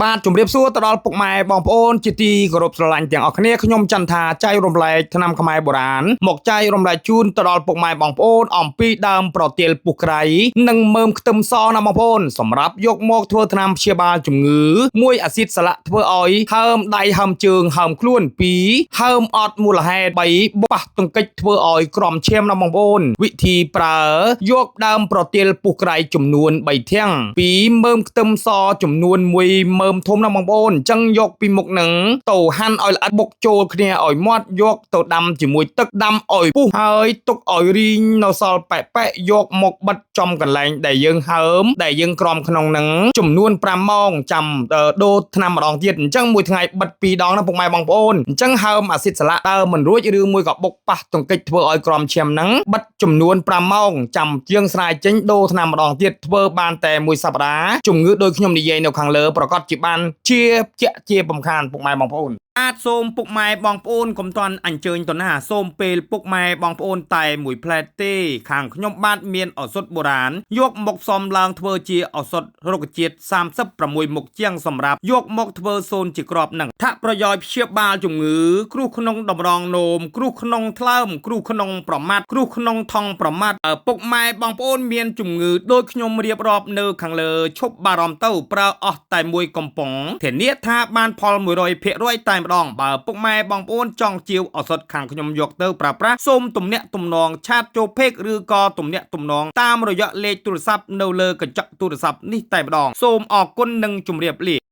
បាទជំរាបសួរទៅដល់ពុកម៉ែបងប្អូនជាទីគោរពស្រឡាញ់ទាំងអស់គ្នាខ្ញុំចន្ទថាចៃរំលែកឆ្នាំខ្មែរបុរាណមកចៃរំលែកជូនទៅដល់ពុកម៉ែបងប្អូនអំពីដើមប្រទាលពុះក្រៃនិងមើមខ្ទឹមសណាបងប្អូនសម្រាប់យកមកធ្វើថ្នាំព្យាបាលជំងឺមួយអាស៊ីតសាឡាក់ធ្វើឲ្យហើមដៃហើមជើងហើមខ្លួន2ហើមអត់មូលហេតុ3ប៉ះទង្គិចធ្វើឲ្យក្រំឈាមណាបងប្អូនវិធីប្រើយកដើមប្រទាលពុះក្រៃចំនួន3ធាំង2មើមខ្ទឹមសចំនួន1មើមធំណាបងប្អូនអញ្ចឹងយកពីមុខនឹងទៅហាន់ឲ្យល្អិតបុកចូលគ្នាឲ្យមាត់យកទៅដាំជាមួយទឹកដាំឲ្យពុះហើយទុកឲ្យរីងនៅសល់ប៉ែកយកមកបិទចំកន្លែងដែលយើងហើមដែលយើងក្រំក្នុងនឹងចំនួន5ម៉ោងចាំដូរថ្នាំម្ដងទៀតអញ្ចឹងមួយថ្ងៃបិទ2ដងណាពុកម៉ែបងប្អូនអញ្ចឹងហើមអាស៊ីតសាឡាក់តើមិនរួចឬមួយក៏បុកប៉ះទង្គិចធ្វើឲ្យក្រំឈាមហ្នឹងបិទចំនួន5ម៉ោងចាំជាងស្រាយចេញដូរថ្នាំម្ដងទៀតធ្វើបានតែមួយសប្ដាហ៍ជំងឺដូចខ្ញុំនិយាយនៅខាងលើប្រកាសជាបានជាបំខានពុកម៉ែបងប្អូនអាចសូមពុកម៉ែបងប្អូនកុំទាន់អញ្ជើញទៅណាសូមពេលពុកម៉ែបងប្អូនតែមួយផ្លែតទេខាងខ្ញុំបាទមានឱសថបុរាណយកមកផ្សំឡើងធ្វើជាឱសថរុក្ខជាតិ36មុខជាងសម្រាប់យកមកធ្វើសូនជាក្របនឹងថាប្រយោជន៍ព្យាបាលជំងឺគ្រោះក្នុងតម្រងនោមគ្រោះក្នុងថ្លើមគ្រោះក្នុងប្រមាត់គ្រោះក្នុងថង់ប្រមាត់ពុកម៉ែបងប្អូនមានជំងឺដូចខ្ញុំរៀបរាប់នៅខាងលើឈប់បារម្ភទៅប្រើអស់តែមួយកំប៉ុងធានាថាបានផល100%តែម្ដងបើពុកម៉ែបងប្អូនចង់ជាវឱសថខាងខ្ញុំយកទៅប្រើប្រាស់សូមទំនាក់ទំនងឆាតចូលពេកឬក៏ទំនាក់ទំនងតាមរយៈលេខទូរស័ព្ទនៅលើកញ្ចក់ទូរស័ព្ទនេះតែម្ដងសូមអរគុណនិងជម្រាបលា